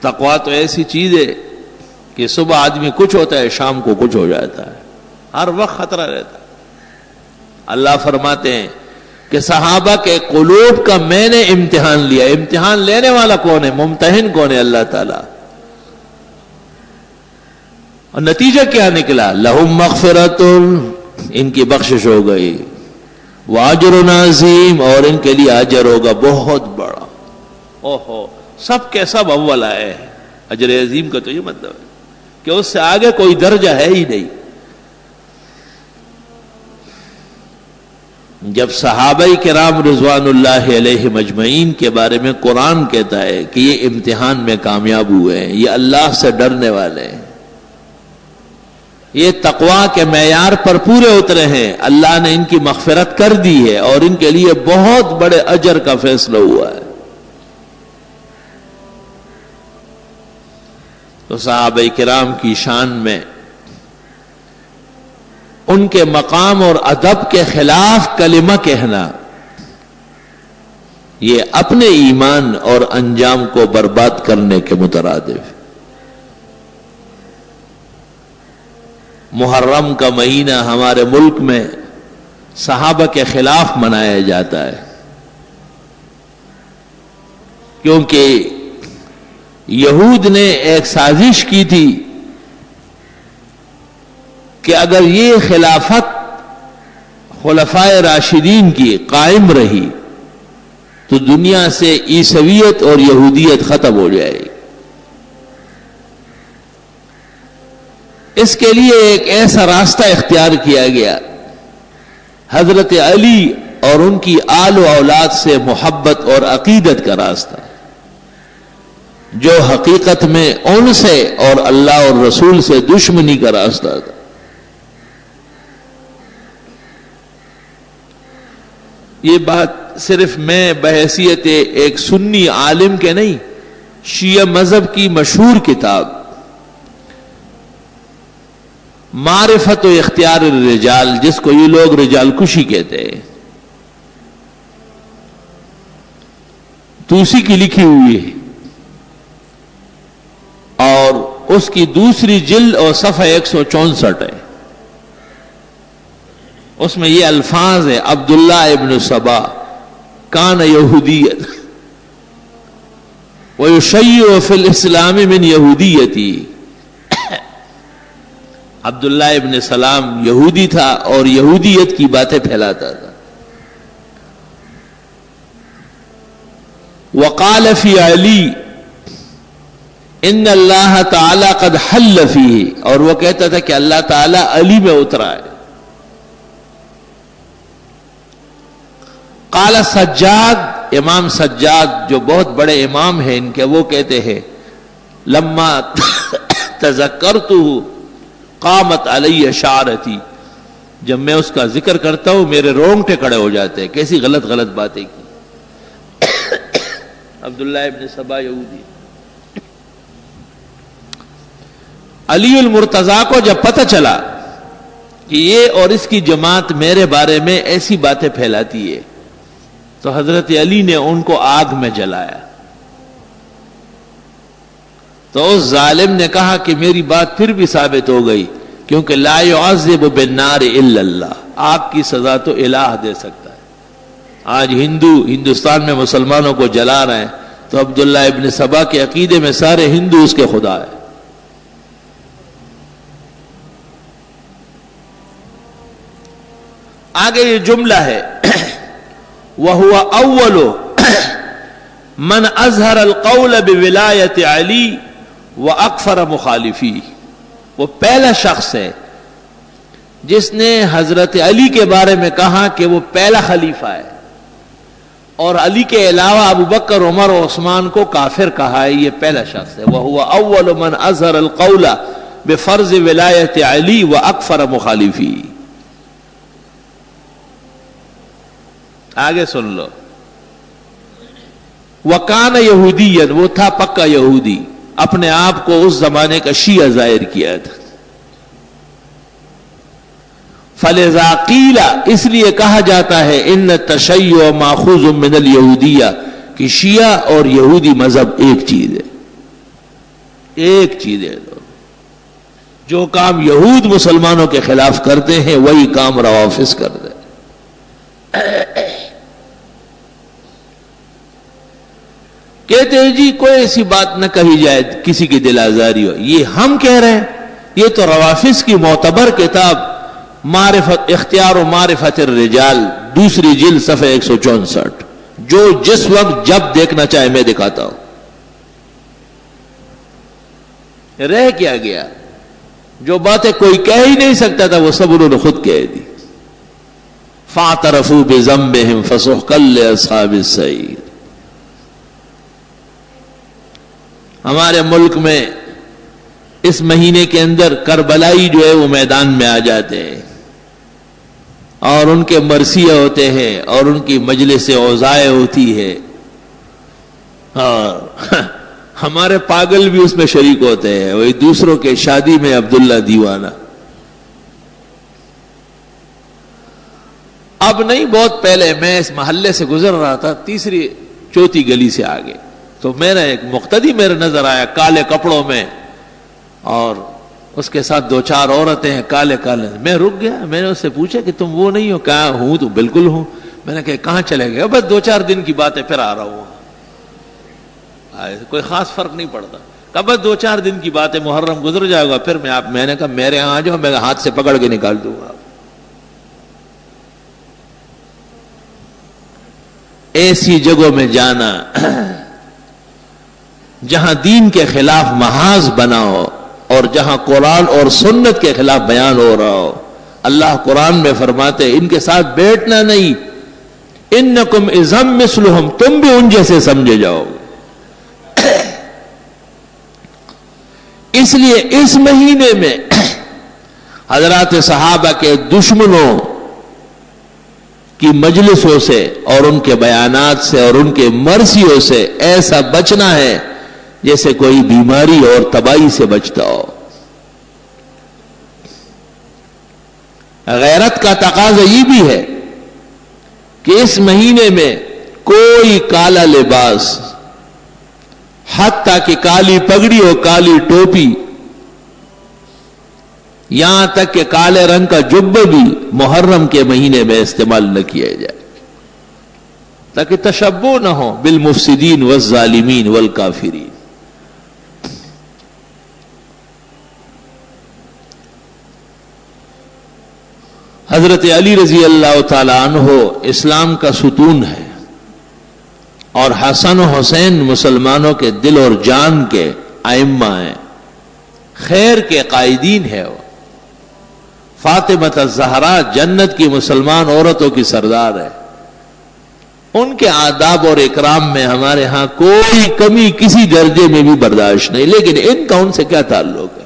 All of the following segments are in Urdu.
تقویٰ تو ایسی چیز ہے کہ صبح آدمی کچھ ہوتا ہے، شام کو کچھ ہو جاتا ہے، ہر وقت خطرہ رہتا ہے۔ اللہ فرماتے ہیں کہ صحابہ کے قلوب کا میں نے امتحان لیا۔ امتحان لینے والا کون ہے؟ ممتحن کون ہے؟ اللہ تعالیٰ۔ اور نتیجہ کیا نکلا؟ لہم مغفرۃ، ان کی بخشش ہو گئی، واجر عظیم، اور ان کے لیے اجر ہوگا بہت بڑا۔ اوہو، سب کے سب اول آئے ہیں۔ اجر عظیم کا تو یہ مطلب ہے کہ اس سے آگے کوئی درجہ ہے ہی نہیں۔ جب صحابہ کرام رضوان اللہ علیہم اجمعین کے بارے میں قرآن کہتا ہے کہ یہ امتحان میں کامیاب ہوئے ہیں، یہ اللہ سے ڈرنے والے ہیں، یہ تقویٰ کے معیار پر پورے اترے ہیں، اللہ نے ان کی مغفرت کر دی ہے اور ان کے لیے بہت بڑے اجر کا فیصلہ ہوا ہے، تو صحابہ کرام کی شان میں ان کے مقام اور ادب کے خلاف کلمہ کہنا، یہ اپنے ایمان اور انجام کو برباد کرنے کے مترادف۔ محرم کا مہینہ ہمارے ملک میں صحابہ کے خلاف منایا جاتا ہے، کیونکہ یہود نے ایک سازش کی تھی کہ اگر یہ خلافت خلفائے راشدین کی قائم رہی تو دنیا سے عیسویت اور یہودیت ختم ہو جائے گی۔ اس کے لیے ایک ایسا راستہ اختیار کیا گیا، حضرت علی اور ان کی آل و اولاد سے محبت اور عقیدت کا راستہ، جو حقیقت میں ان سے اور اللہ اور رسول سے دشمنی کا راستہ تھا۔ یہ بات صرف میں بحیثیت ایک سنی عالم کے نہیں، شیعہ مذہب کی مشہور کتاب معرفت و اختیار الرجال، جس کو یہ لوگ رجال کشی کہتے ہیں، توسی کی لکھی ہوئی ہے، اور اس کی دوسری جلد اور صفحہ 164 ہے۔ اس میں یہ الفاظ ہے: عبداللہ ابن سبا کان یہودیت ویشیع فی الاسلام من یہودیتی۔ عبداللہ ابن سلام یہودی تھا اور یہودیت کی باتیں پھیلاتا تھا۔ وقال فی علی ان اللہ تعالی قد حل فیہ، اور وہ کہتا تھا کہ اللہ تعالی علی میں اترا ہے۔ قال سجاد، امام سجاد جو بہت بڑے امام ہیں ان کے، وہ کہتے ہیں لما تذکرتہ قامت علی شعرتی، جب میں اس کا ذکر کرتا ہوں میرے رونگٹے کھڑے ہو جاتے ہیں، کیسی غلط غلط باتیں کی۔ عبداللہ ابن سبا یہودی۔ علی المرتضیٰ کو جب پتہ چلا کہ یہ اور اس کی جماعت میرے بارے میں ایسی باتیں پھیلاتی ہے، تو حضرت علی نے ان کو آگ میں جلایا۔ تو اس ظالم نے کہا کہ میری بات پھر بھی ثابت ہو گئی، کیونکہ لا يعذب بالنار الا اللہ، آگ کی سزا تو الہ دے سکتا ہے۔ آج ہندوستان میں مسلمانوں کو جلا رہے ہیں، تو عبداللہ ابن سبا کے عقیدے میں سارے ہندو اس کے خدا ہے۔ آگے یہ جملہ ہے وَهُوَ أَوَّلُ مَنْ أَظْهَرَ الْقَوْلَ بِوِلَایَةِ عَلِی وَأَكْفَرَ مُخَالِفِیہ، وہ پہلا شخص ہے جس نے حضرت علی کے بارے میں کہا کہ وہ پہلا خلیفہ ہے، اور علی کے علاوہ ابو بکر، عمر اور عثمان کو کافر کہا ہے۔ یہ پہلا شخص ہے۔ وَهُوَ أَوَّلُ مَنْ أَظْهَرَ الْقَوْلَ بِفَرْضِ وِلَایَةِ عَلِی وَأَكْفَرَ مُخَالِفِیہ۔ آگے سن لو، وَكَانَ يَهُودِيًّا، وہ تھا پکا یہودی، اپنے آپ کو اس زمانے کا شیعہ ظاہر کیا تھا۔ فَلِذَا قِيلَ، اس لیے کہا جاتا ہے ان التشیع ماخوذ من اليہودیہ، کہ شیعہ اور یہودی مذہب ایک چیز ہے۔ ایک چیز ہے، جو کام یہود مسلمانوں کے خلاف کرتے ہیں وہی کام روافض کرتے ہیں۔ کہتے ہیں جی کوئی ایسی بات نہ کہی جائے کسی کی دل آزاری ہو، یہ ہم کہہ رہے ہیں، یہ تو روافض کی معتبر کتاب معرفت اختیار و معرفت الرجال 2 جلد صفحہ 164، جو جس وقت جب دیکھنا چاہے میں دکھاتا ہوں۔ رہ کیا گیا؟ جو باتیں کوئی کہہ ہی نہیں سکتا تھا وہ سب انہوں نے خود کہہ دی۔ فاعترفوا بذنبہم فسحقا لاصحاب السعیر۔ ہمارے ملک میں اس مہینے کے اندر کربلائی جو ہے وہ میدان میں آ جاتے ہیں اور ان کے مرثیے ہوتے ہیں اور ان کی مجلس اوزائے ہوتی ہے، اور ہمارے پاگل بھی اس میں شریک ہوتے ہیں، وہی دوسروں کے شادی میں عبداللہ دیوانہ۔ اب نہیں، بہت پہلے میں اس محلے سے گزر رہا تھا، 3 گلی سے آگے، تو میرا ایک مقتدی میرے نظر آیا کالے کپڑوں میں، اور اس کے ساتھ 2-4 عورتیں ہیں کالے کالے۔ میں رک گیا، میں نے اس سے پوچھا کہ تم وہ نہیں ہو؟ کہا ہوں، تو بالکل ہوں۔ میں نے کہا کہاں چلے گئے؟ بس 2-4 دن کی بات ہے، پھر آ رہا ہوں۔ کوئی خاص فرق نہیں پڑتا، کہا بس 2-4 دن کی بات ہے، محرم گزر جائے گا، پھر میں نے کہا میرے یہاں آ جاؤ، میں ہاتھ سے پکڑ کے نکال دوں گا۔ ایسی جگہوں میں جانا جہاں دین کے خلاف محاذ بنا ہو اور جہاں قرآن اور سنت کے خلاف بیان ہو رہا ہو، اللہ قرآن میں فرماتے ان کے ساتھ بیٹھنا نہیں، انکم اذا مثلہم، تم بھی ان جیسے سمجھے جاؤ۔ اس لیے اس مہینے میں حضرات صحابہ کے دشمنوں کی مجلسوں سے اور ان کے بیانات سے اور ان کے مرثیوں سے ایسا بچنا ہے جیسے کوئی بیماری اور تباہی سے بچتا ہو۔ غیرت کا تقاضا یہ بھی ہے کہ اس مہینے میں کوئی کالا لباس، حتیٰ کہ کالی پگڑی اور کالی ٹوپی، یہاں تک کہ کالے رنگ کا جبہ بھی محرم کے مہینے میں استعمال نہ کیا جائے، تاکہ تشبہ نہ ہو بالمفسدین والظالمین والکافرین۔ حضرت علی رضی اللہ تعالی عنہ اسلام کا ستون ہے، اور حسن و حسین مسلمانوں کے دل اور جان کے ائمہ ہیں، خیر کے قائدین ہے۔ وہ فاطمہ الزہرا جنت کی مسلمان عورتوں کی سردار ہے، ان کے آداب اور اکرام میں ہمارے ہاں کوئی کمی کسی درجے میں بھی برداشت نہیں، لیکن ان کا ان سے کیا تعلق ہے؟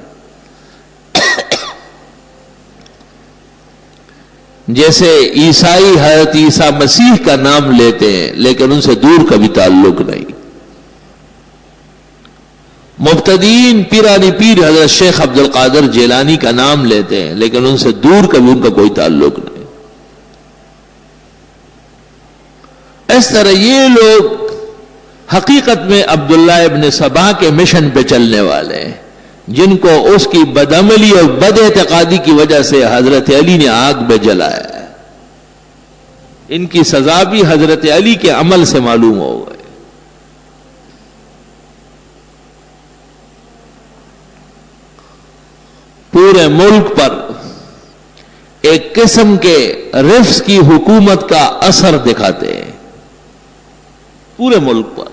جیسے عیسائی حضرت عیسیٰ مسیح کا نام لیتے ہیں لیکن ان سے دور کا بھی تعلق نہیں، مبتدین پیرانی پیر حضرت شیخ عبد القادر جیلانی کا نام لیتے ہیں لیکن ان سے دور کا بھی ان کا کوئی تعلق نہیں۔ اس طرح یہ لوگ حقیقت میں عبداللہ ابن سبا کے مشن پہ چلنے والے ہیں، جن کو اس کی بدعملی اور بد اعتقادی کی وجہ سے حضرت علی نے آگ میں جلایا ہے۔ ان کی سزا بھی حضرت علی کے عمل سے معلوم ہو گئے۔ پورے ملک پر ایک قسم کے رفض کی حکومت کا اثر دکھاتے ہیں، پورے ملک پر۔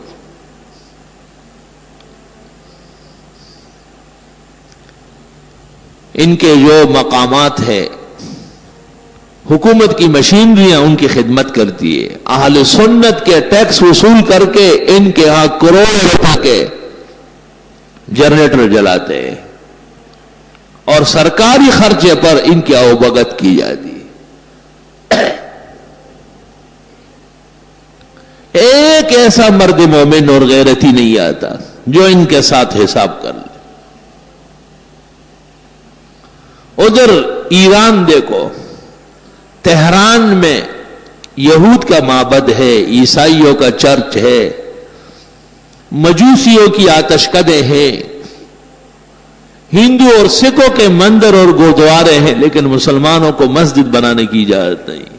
ان کے جو مقامات ہے، حکومت کی مشینریاں ان کی خدمت کرتی ہے، اہل سنت کے ٹیکس وصول کر کے ان کے ہاں کروڑوں روپے کے جنریٹر جلاتے ہیں، اور سرکاری خرچے پر ان کی اوبگت کی جاتی ہے۔ ایک ایسا مرد مومن اور غیرتی نہیں آتا جو ان کے ساتھ حساب کر لے۔ ادھر ایران دیکھو، تہران میں یہود کا معبد ہے، عیسائیوں کا چرچ ہے، مجوسیوں کی آتش کدے ہیں، ہندو اور سکھوں کے مندر اور گردوارے ہیں، لیکن مسلمانوں کو مسجد بنانے کی اجازت نہیں،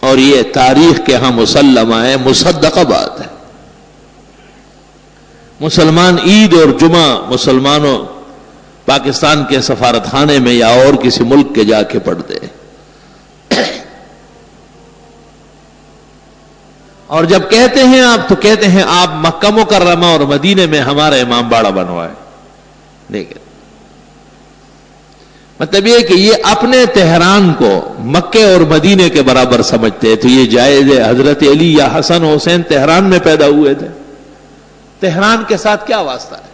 اور یہ تاریخ کے ہاں مسلمہ ہے، مصدقہ بات ہے۔ مسلمان عید اور جمعہ مسلمانوں پاکستان کے سفارت خانے میں یا اور کسی ملک کے جا کے پڑھتے ہیں، اور جب کہتے ہیں آپ تو کہتے ہیں آپ مکہ مکرمہ اور مدینے میں ہمارا امام باڑہ بنوائے، لیکن مطلب یہ کہ یہ اپنے تہران کو مکے اور مدینے کے برابر سمجھتے ہیں، تو یہ جائز ہے؟ حضرت علی یا حسن حسین تہران میں پیدا ہوئے تھے، تہران کے ساتھ کیا واسطہ ہے؟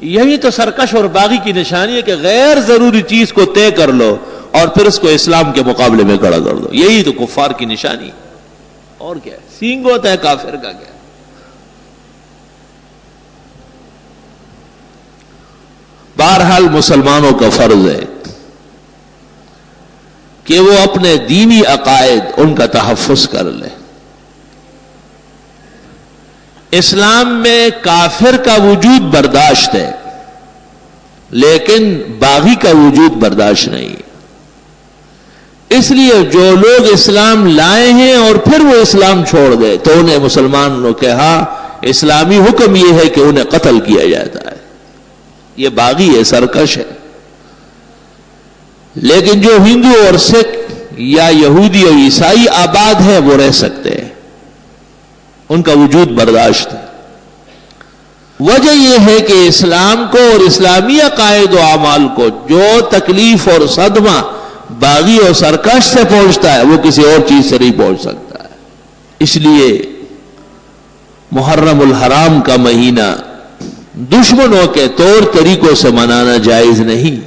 یہی تو سرکش اور باغی کی نشانی ہے کہ غیر ضروری چیز کو طے کر لو اور پھر اس کو اسلام کے مقابلے میں کھڑا کر دو، یہی تو کفار کی نشانی ہے، اور کیا ہے؟ سینگ ہوتا ہے کافر کا کیا؟ بہرحال مسلمانوں کا فرض ہے کہ وہ اپنے دینی عقائد ان کا تحفظ کر لیں۔ اسلام میں کافر کا وجود برداشت ہے، لیکن باغی کا وجود برداشت نہیں ہے۔ اس لیے جو لوگ اسلام لائے ہیں اور پھر وہ اسلام چھوڑ گئے تو انہیں مسلمان نے کہا اسلامی حکم یہ ہے کہ انہیں قتل کیا جاتا ہے، یہ باغی ہے، سرکش ہے۔ لیکن جو ہندو اور سکھ یا یہودی اور عیسائی آباد ہے وہ رہ سکتے ہیں، ان کا وجود برداشت ہے۔ وجہ یہ ہے کہ اسلام کو اور اسلامی عقائد و اعمال کو جو تکلیف اور صدمہ باغی اور سرکش سے پہنچتا ہے وہ کسی اور چیز سے نہیں پہنچ سکتا ہے۔ اس لیے محرم الحرام کا مہینہ دشمنوں کے طور طریقوں سے منانا جائز نہیں۔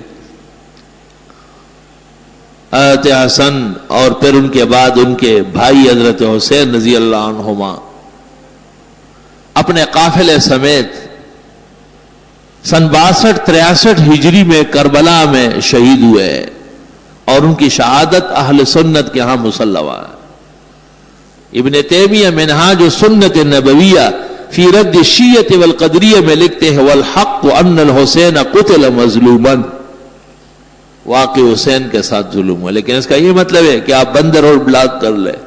حضرت حسن اور پھر ان کے بعد ان کے بھائی حضرت حسین رضی اللہ عنہما اپنے قافلے سمیت سن 62-63 ہجری میں کربلا میں شہید ہوئے اور ان کی شہادت اہل سنت کے ہاں مسلمہ ہے۔ ابن تیمیہ منہاج السنت النبویہ فی رد الشیعۃ والقدریہ میں لکھتے ہیں والحق ان الحسین قتل مظلوما، واقع حسین کے ساتھ ظلم ہوا، لیکن اس کا یہ مطلب ہے کہ آپ بند روڈ بلاک کر لیں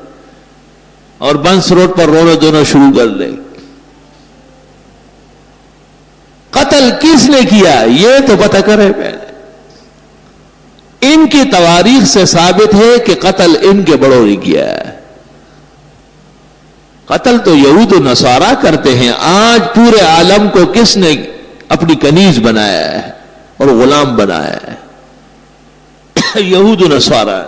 اور بنس روڈ پر رونا دھونا شروع کر لیں۔ قتل کس نے کیا یہ تو پتہ کرے پہلے۔ ان کی تواریخ سے ثابت ہے کہ قتل ان کے بڑوں نے کیا ہے۔ قتل تو یہود و نصارہ کرتے ہیں، آج پورے عالم کو کس نے اپنی کنیز بنایا ہے اور غلام بنایا ہے؟ یہود و نصارہ۔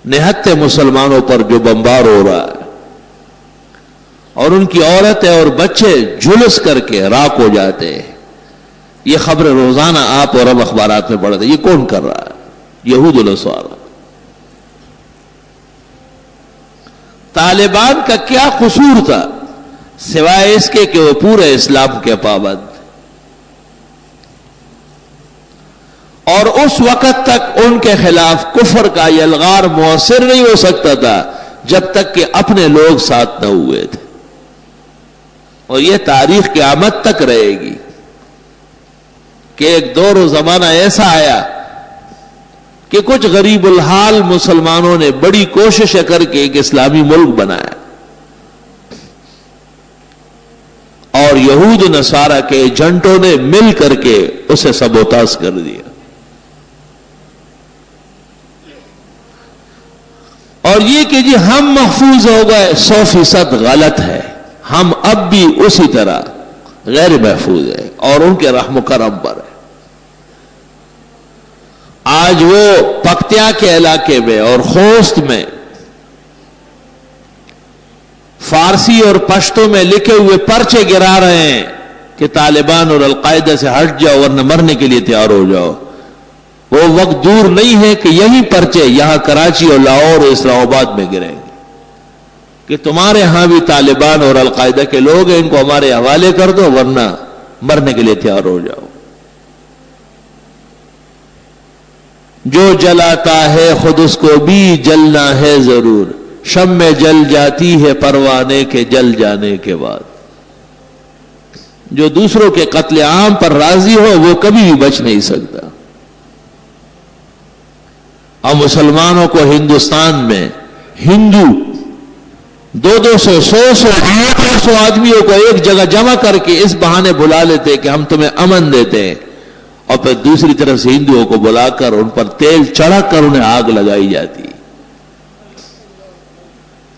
نہتے مسلمانوں پر جو بمبار ہو رہا ہے اور ان کی عورتیں اور بچے جھلس کر کے راک ہو جاتے ہیں، یہ خبر روزانہ آپ اور ہم اخبارات میں پڑھتے ہیں، یہ کون کر رہا ہے؟ یہود و نصارہ۔ طالبان کا کیا قصور تھا سوائے اس کے کہ وہ پورے اسلام کے پابند، اور اس وقت تک ان کے خلاف کفر کا یلغار مؤثر نہیں ہو سکتا تھا جب تک کہ اپنے لوگ ساتھ نہ ہوئے تھے، اور یہ تاریخ قیامت تک رہے گی کہ ایک دور و زمانہ ایسا آیا کہ کچھ غریب الحال مسلمانوں نے بڑی کوشش کر کے ایک اسلامی ملک بنایا اور یہود و نصارہ کے ایجنٹوں نے مل کر کے اسے سبوتاژ کر دیا، اور یہ کہ جی ہم محفوظ ہو گئے 100% غلط ہے۔ ہم اب بھی اسی طرح غیر محفوظ ہے اور ان کے رحم و کرم پر ہے۔ آج وہ پکتیا کے علاقے میں اور خوست میں فارسی اور پشتو میں لکھے ہوئے پرچے گرا رہے ہیں کہ طالبان اور القاعدہ سے ہٹ جاؤ ورنہ مرنے کے لیے تیار ہو جاؤ۔ وہ وقت دور نہیں ہے کہ یہی پرچے یہاں کراچی اور لاہور اور اسلام آباد میں گریں گے کہ تمہارے ہاں بھی طالبان اور القاعدہ کے لوگ ہیں، ان کو ہمارے حوالے کر دو ورنہ مرنے کے لیے تیار ہو جاؤ۔ جو جلاتا ہے خود اس کو بھی جلنا ہے ضرور، شمع جل جاتی ہے پروانے کے جل جانے کے بعد۔ جو دوسروں کے قتل عام پر راضی ہو وہ کبھی بھی بچ نہیں سکتا۔ اور مسلمانوں کو ہندوستان میں ہندو 200-100 آدمیوں کو ایک جگہ جمع کر کے اس بہانے بلا لیتے کہ ہم تمہیں امن دیتے ہیں، اور پھر دوسری طرف سے ہندوؤں کو بلا کر ان پر تیل چڑھا کر انہیں آگ لگائی جاتی۔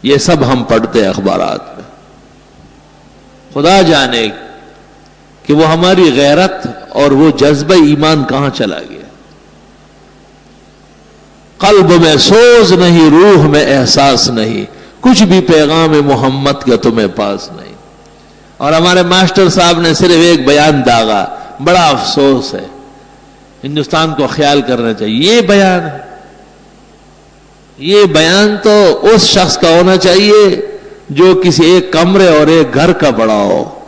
یہ سب ہم پڑھتے ہیں اخبارات میں۔ خدا جانے کہ وہ ہماری غیرت اور وہ جذبہ ایمان کہاں چلا گیا۔ قلب میں سوز نہیں، روح میں احساس نہیں، کچھ بھی پیغام محمد کا تمہیں پاس نہیں۔ اور ہمارے ماسٹر صاحب نے صرف ایک بیان داغا، بڑا افسوس ہے، ہندوستان کو خیال کرنا چاہیے۔ یہ بیان ہے، یہ بیان تو اس شخص کا ہونا چاہیے جو کسی ایک کمرے اور ایک گھر کا بڑا ہو۔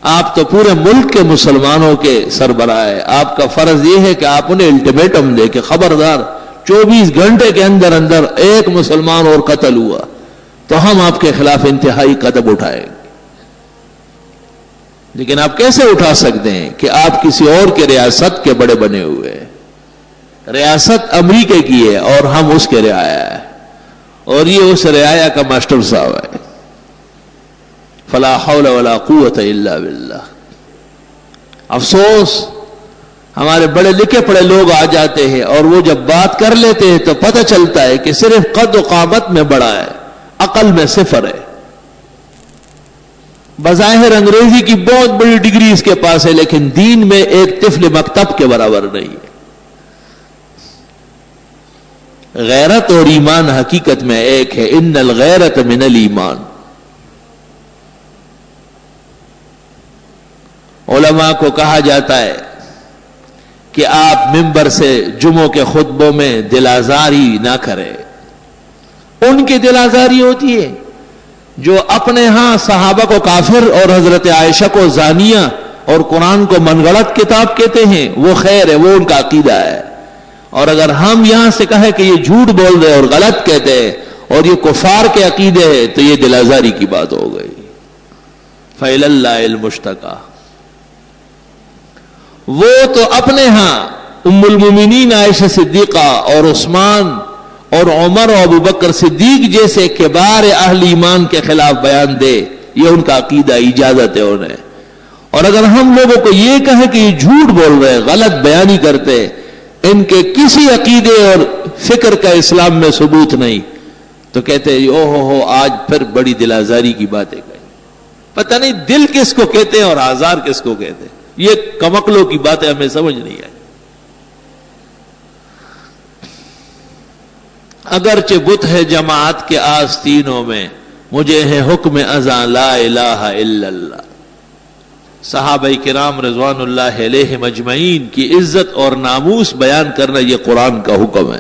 آپ تو پورے ملک کے مسلمانوں کے سربراہ ہیں، آپ کا فرض یہ ہے کہ آپ انہیں الٹیمیٹم دے کہ خبردار 24 گھنٹے کے اندر اندر ایک مسلمان اور قتل ہوا تو ہم آپ کے خلاف انتہائی قدم اٹھائیں گے۔ لیکن آپ کیسے اٹھا سکتے ہیں کہ آپ کسی اور کے ریاست کے بڑے بنے ہوئے ہیں؟ ریاست امریکہ کی ہے اور ہم اس کے رعایا ہے، اور یہ اس رعایا کا ماسٹر صاحب ہے۔ فلا حول ولا قوت الا باللہ۔ افسوس، ہمارے بڑے لکھے پڑے لوگ آ جاتے ہیں اور وہ جب بات کر لیتے ہیں تو پتہ چلتا ہے کہ صرف قد و قامت میں بڑا ہے، عقل میں صفر ہے۔ بظاہر انگریزی کی بہت بڑی ڈگری اس کے پاس ہے، لیکن دین میں ایک طفل مکتب کے برابر نہیں ہے۔ غیرت اور ایمان حقیقت میں ایک ہے، ان الغیرت من الایمان۔ علماء کو کہا جاتا ہے کہ آپ منبر سے جمعوں کے خطبوں میں دل آزاری نہ کریں۔ ان کی دل آزاری ہوتی ہے جو اپنے ہاں صحابہ کو کافر اور حضرت عائشہ کو زانیہ اور قرآن کو من گڑت کتاب کہتے ہیں، وہ خیر ہے، وہ ان کا عقیدہ ہے۔ اور اگر ہم یہاں سے کہیں کہ یہ جھوٹ بول رہے اور غلط کہتے ہیں اور یہ کفار کے عقیدے ہیں تو یہ دل آزاری کی بات ہو گئی۔ فإلی اللہ المشتکا۔ وہ تو اپنے ہاں ام المومنین عائشہ صدیقہ اور عثمان اور عمر اور ابوبکر صدیق جیسے کبار اہل ایمان کے خلاف بیان دے، یہ ان کا عقیدہ، اجازت ہے انہیں۔ اور اگر ہم لوگوں کو یہ کہیں کہ یہ جھوٹ بول رہے، غلط بیانی کرتے، ان کے کسی عقیدے اور فکر کا اسلام میں ثبوت نہیں، تو کہتے ہیں او ہو آج پھر بڑی دل آزاری کی باتیں کہیں۔ پتہ نہیں دل کس کو کہتے ہیں اور آزار کس کو کہتے ہیں، یہ کمکلوں کی باتیں ہمیں سمجھ نہیں آئی۔ اگرچہ بت ہے جماعت کے آستینوں میں، مجھے ہے حکم ازاں لا الہ الا اللہ۔ صحابہ کرام رضوان اللہ علیہم اجمعین کی عزت اور ناموس بیان کرنا یہ قرآن کا حکم ہے۔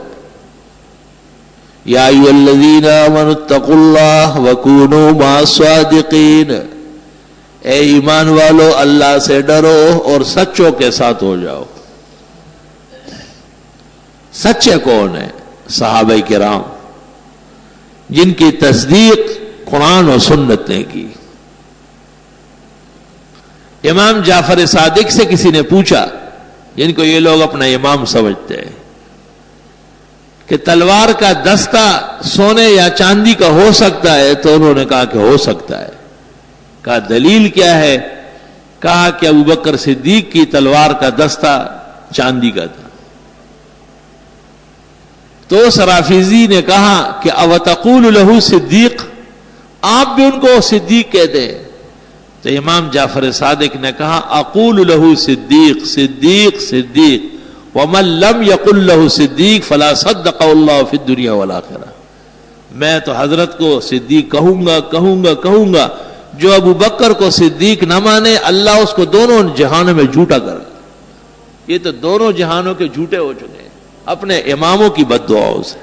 یا ایھا الذین آمنوا اتقوا اللہ وکونوا مع الصادقین، اے ایمان والو اللہ سے ڈرو اور سچوں کے ساتھ ہو جاؤ۔ سچے کون ہیں؟ صحابہ کرام، جن کی تصدیق قرآن و سنت نے کی۔ امام جعفر صادق سے کسی نے پوچھا، جن کو یہ لوگ اپنا امام سمجھتے ہیں، کہ تلوار کا دستہ سونے یا چاندی کا ہو سکتا ہے؟ تو انہوں نے کہا کہ ہو سکتا ہے۔ کہا دلیل کیا ہے؟ کہا کہ ابوبکر صدیق کی تلوار کا دستہ چاندی کا تھا۔ تو سرافیزی نے کہا کہ اوتقول لہ صدیق، آپ بھی ان کو صدیق کہتے ہیں؟ تو امام جعفر صادق نے کہا اقول لہ صدیق صدیق صدیق ومن لم یقل لہ صدیق فلا صدق اللہ فی الدنیا والآخرہ۔ میں تو حضرت کو صدیق کہوں گا، جو ابو بکر کو صدیق نہ مانے اللہ اس کو دونوں جہانوں میں جھوٹا کر۔ یہ تو دونوں جہانوں کے جھوٹے ہو چکے ہیں اپنے اماموں کی بد دعاؤں سے۔